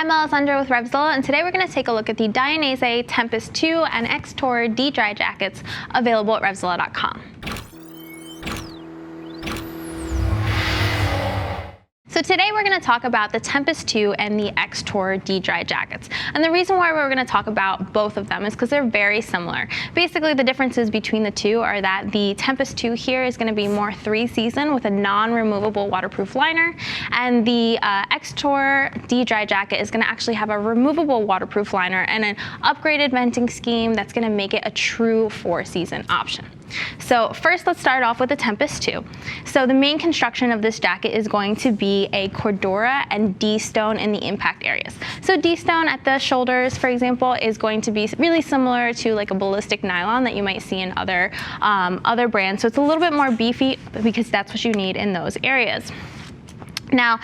I'm Alessandra with RevZilla, and today we're going to take a look at the Dainese Tempest 2 and X Tour D-Dry jackets available at RevZilla.com. So today we're going to talk about the Tempest 2 and the X Tour D-Dry jackets. And the reason why we're going to talk about both of them is because they're very similar. Basically, the differences between the two are that the Tempest 2 here is going to be more 3-season with a non-removable waterproof liner, and the X Tour D-Dry jacket is going to actually have a removable waterproof liner and an upgraded venting scheme that's going to make it a true 4-season option. So first, let's start off with the Tempest 2. So the main construction of this jacket is going to be a Cordura and D-stone in the impact areas. So D-stone at the shoulders, for example, is going to be really similar to like a ballistic nylon that you might see in other brands. So it's a little bit more beefy because that's what you need in those areas. Now,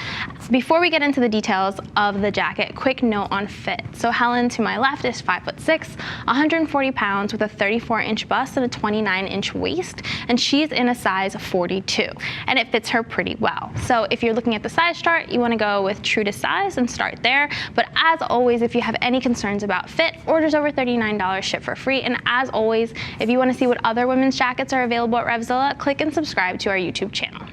before we get into the details of the jacket, quick note on fit. So Helen to my left is 5'6", 140 pounds with a 34-inch bust and a 29-inch waist, and she's in a size 42, and it fits her pretty well. So if you're looking at the size chart, you want to go with true to size and start there. But as always, if you have any concerns about fit, orders over $39 ship for free. And as always, if you want to see what other women's jackets are available at RevZilla, click and subscribe to our YouTube channel.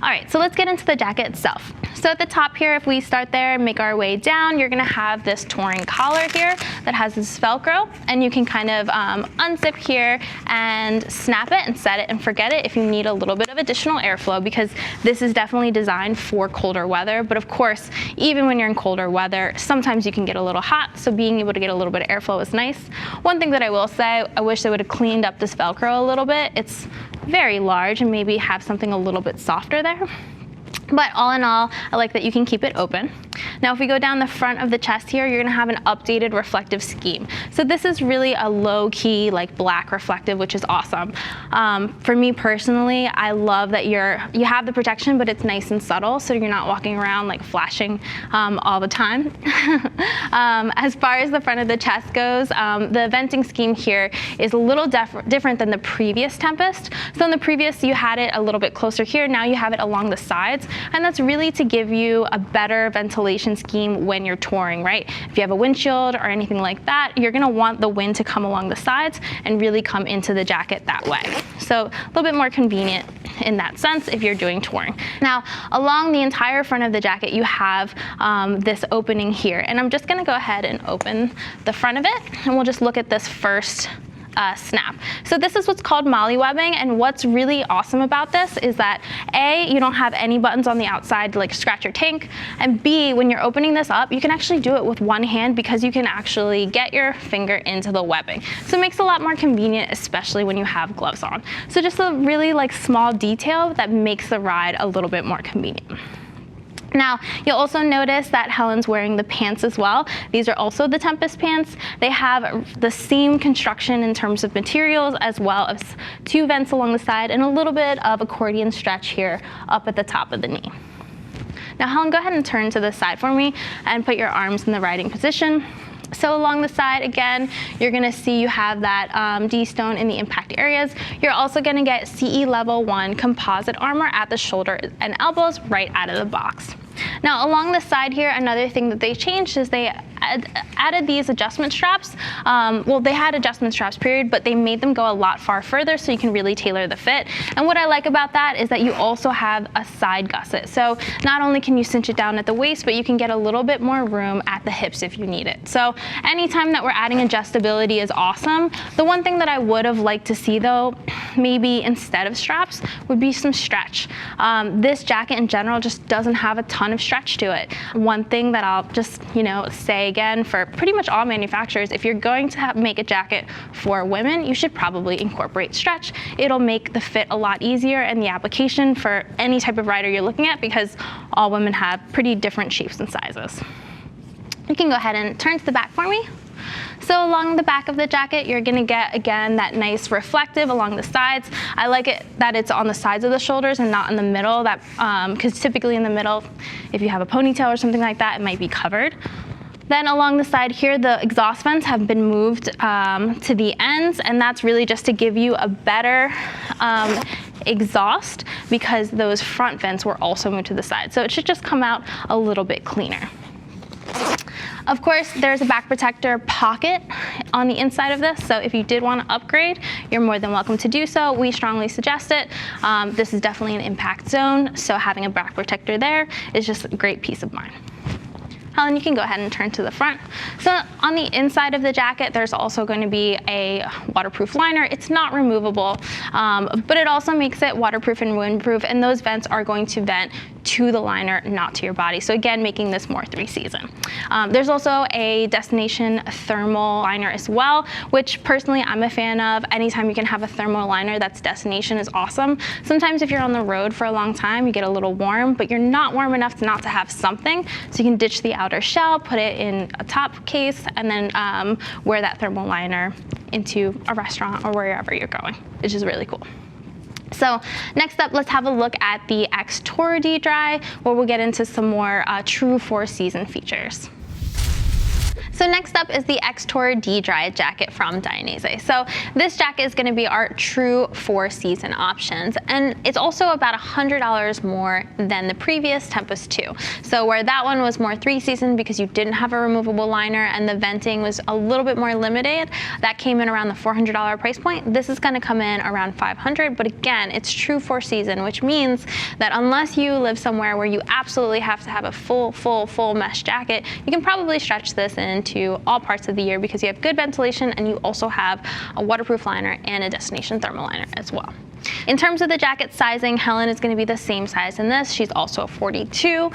All right, so let's get into the jacket itself. So at the top here, if we start there and make our way down, you're gonna have this touring collar here that has this Velcro, and you can kind of unzip here and snap it and set it and forget it if you need a little bit of additional airflow, because this is definitely designed for colder weather. But of course, even when you're in colder weather, sometimes you can get a little hot, so being able to get a little bit of airflow is nice. One thing that I will say, I wish they would have cleaned up this Velcro a little bit. It's very large, and maybe have something a little bit softer there. But all in all, I like that you can keep it open. Now, if we go down the front of the chest here, you're gonna have an updated reflective scheme. So this is really a low-key, like black reflective, which is awesome. For me personally, I love that you have the protection, but it's nice and subtle, so you're not walking around like flashing all the time. As far as the front of the chest goes, the venting scheme here is a little different than the previous Tempest. So in the previous, you had it a little bit closer here. Now you have it along the sides, and that's really to give you a better ventilation scheme when you're touring, right? If you have a windshield or anything like that, you're gonna want the wind to come along the sides and really come into the jacket that way. So a little bit more convenient in that sense if you're doing touring. Now, along the entire front of the jacket, you have this opening here, and I'm just gonna go ahead and open the front of it, and we'll just look at this first snap. So this is what's called molly webbing, and what's really awesome about this is that A, you don't have any buttons on the outside to like scratch your tank, and B, when you're opening this up, you can actually do it with one hand because you can actually get your finger into the webbing. So it makes it a lot more convenient, especially when you have gloves on. So just a really like small detail that makes the ride a little bit more convenient. Now, you'll also notice that Helen's wearing the pants as well. These are also the Tempest pants. They have the same construction in terms of materials, as well as 2 vents along the side and a little bit of accordion stretch here up at the top of the knee. Now, Helen, go ahead and turn to the side for me and put your arms in the riding position. So along the side, again, you're gonna see you have that D-stone in the impact areas. You're also gonna get CE Level 1 composite armor at the shoulder and elbows right out of the box. Now, along the side here, another thing that they changed is they added these adjustment straps. Well, they had adjustment straps, period, but they made them go a lot far further so you can really tailor the fit. And what I like about that is that you also have a side gusset. So not only can you cinch it down at the waist, but you can get a little bit more room at the hips if you need it. So anytime that we're adding adjustability is awesome. The one thing that I would have liked to see, though, maybe instead of straps, would be some stretch. This jacket in general just doesn't have a ton of stretch to it. One thing that I'll just, say again for pretty much all manufacturers, if you're going to make a jacket for women, you should probably incorporate stretch. It'll make the fit a lot easier and the application for any type of rider you're looking at, because all women have pretty different shapes and sizes. You can go ahead and turn to the back for me. So along the back of the jacket, you're gonna get, again, that nice reflective along the sides. I like it that it's on the sides of the shoulders and not in the middle, because typically in the middle, if you have a ponytail or something like that, it might be covered. Then along the side here, the exhaust vents have been moved to the ends, and that's really just to give you a better exhaust, because those front vents were also moved to the side. So it should just come out a little bit cleaner. Of course, there's a back protector pocket on the inside of this, so if you did want to upgrade, you're more than welcome to do so. We strongly suggest it. This is definitely an impact zone, so having a back protector there is just a great peace of mind. Helen, you can go ahead and turn to the front. So on the inside of the jacket, there's also going to be a waterproof liner. It's not removable, but it also makes it waterproof and windproof, and those vents are going to vent to the liner, not to your body. So again, making this more 3-season. There's also a destination thermal liner as well, which personally I'm a fan of. Anytime you can have a thermal liner that's destination is awesome. Sometimes if you're on the road for a long time, you get a little warm, but you're not warm enough to not to have something. So you can ditch the outer shell, put it in a top case, and then wear that thermal liner into a restaurant or wherever you're going, which is really cool. So next up, let's have a look at the X Tour D-Dry, where we'll get into some more true 4-season features. So next up is the X Tour D-Dry jacket from Dainese. So this jacket is going to be our true 4-season options, and it's also about $100 more than the previous Tempest 2. So where that one was more 3-season because you didn't have a removable liner and the venting was a little bit more limited, that came in around the $400 price point. This is going to come in around $500, but again, it's true 4-season, which means that unless you live somewhere where you absolutely have to have a full mesh jacket, you can probably stretch this into all parts of the year because you have good ventilation and you also have a waterproof liner and a destination thermal liner as well. In terms of the jacket sizing, Helen is going to be the same size in this. She's also a 42.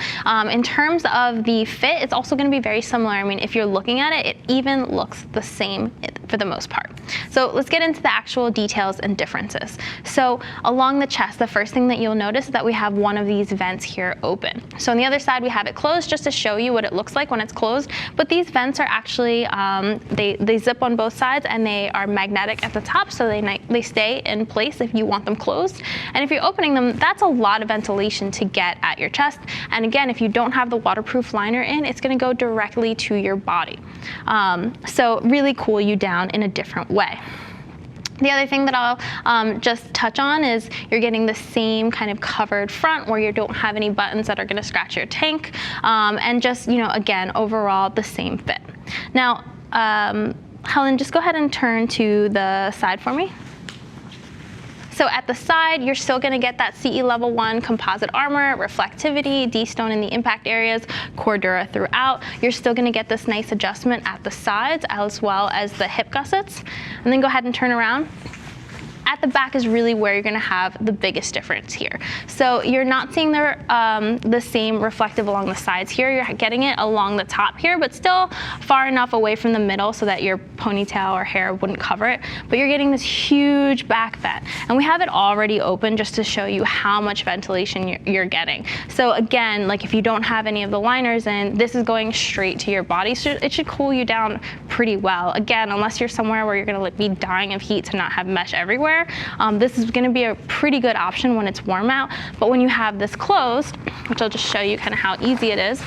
In terms of the fit, it's also going to be very similar. I mean, if you're looking at it, it even looks the same for the most part. So let's get into the actual details and differences. So along the chest, the first thing that you'll notice is that we have one of these vents here open. So on the other side, we have it closed just to show you what it looks like when it's closed. But these vents are actually, they zip on both sides and they are magnetic at the top, so they stay in place if you want them closed. And if you're opening them, that's a lot of ventilation to get at your chest. And again, if you don't have the waterproof liner in, it's going to go directly to your body. So really cool you down in a different way. The other thing that I'll just touch on is you're getting the same kind of covered front where you don't have any buttons that are going to scratch your tank, and just, you know, again, overall the same fit. Now, Helen, just go ahead and turn to the side for me. So at the side, you're still going to get that CE level 1 composite armor, reflectivity, D-stone in the impact areas, Cordura throughout. You're still going to get this nice adjustment at the sides as well as the hip gussets. And then go ahead and turn around. At the back is really where you're going to have the biggest difference here. So you're not seeing the same reflective along the sides here. You're getting it along the top here, but still far enough away from the middle so that your ponytail or hair wouldn't cover it. But you're getting this huge back vent. And we have it already open just to show you how much ventilation you're getting. So again, like if you don't have any of the liners in, this is going straight to your body. So it should cool you down pretty well. Again, unless you're somewhere where you're going to be dying of heat to not have mesh everywhere, this is going to be a pretty good option when it's warm out. But when you have this closed, which I'll just show you kind of how easy it is,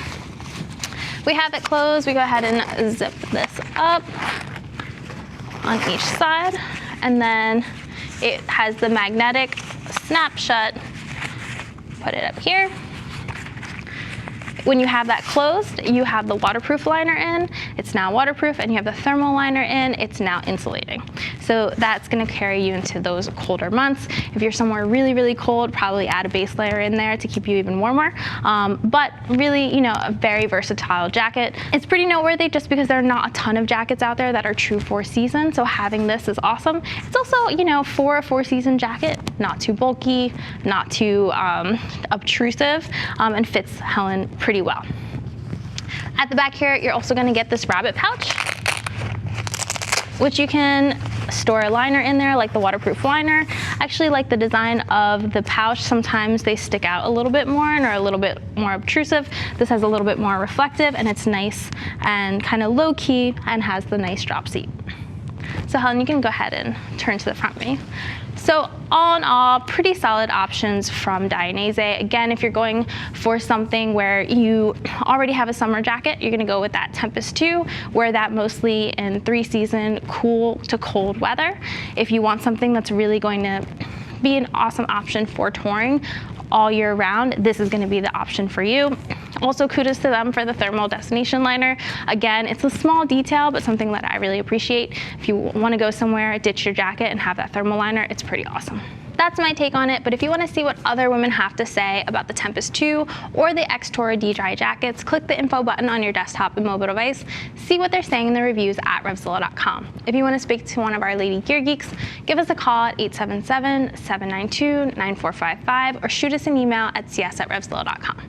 we have it closed. We go ahead and zip this up on each side, and then it has the magnetic snap shut. Put it up here. When you have that closed, you have the waterproof liner in, it's now waterproof, and you have the thermal liner in, it's now insulating. So that's gonna carry you into those colder months. If you're somewhere really, really cold, probably add a base layer in there to keep you even warmer. But really, you know, a very versatile jacket. It's pretty noteworthy just because there are not a ton of jackets out there that are true 4-season, so having this is awesome. It's also, you know, for a 4-season jacket, not too bulky, not too obtrusive, and fits Helen pretty well. At the back here, you're also going to get this rabbit pouch, which you can store a liner in there, like the waterproof liner. I actually like the design of the pouch. Sometimes they stick out a little bit more and are a little bit more obtrusive. This has a little bit more reflective, and it's nice and kind of low key and has the nice drop seat. So Helen, you can go ahead and turn to the front of me. So all in all, pretty solid options from Dainese. Again, if you're going for something where you already have a summer jacket, you're gonna go with that Tempest 2, wear that mostly in 3-season cool to cold weather. If you want something that's really going to be an awesome option for touring all year round, this is gonna be the option for you. Also, kudos to them for the thermal destination liner. Again, it's a small detail, but something that I really appreciate. If you want to go somewhere, ditch your jacket and have that thermal liner, it's pretty awesome. That's my take on it, but if you want to see what other women have to say about the Tempest 2 or the X-Tour D-Dry jackets, click the info button on your desktop and mobile device. See what they're saying in the reviews at RevZilla.com. If you want to speak to one of our lady gear geeks, give us a call at 877-792-9455 or shoot us an email at cs@RevZilla.com.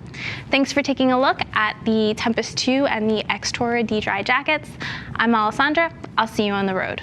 Thanks for taking a look at the Tempest 2 and the X-Tour D-Dry jackets. I'm Alessandra. I'll see you on the road.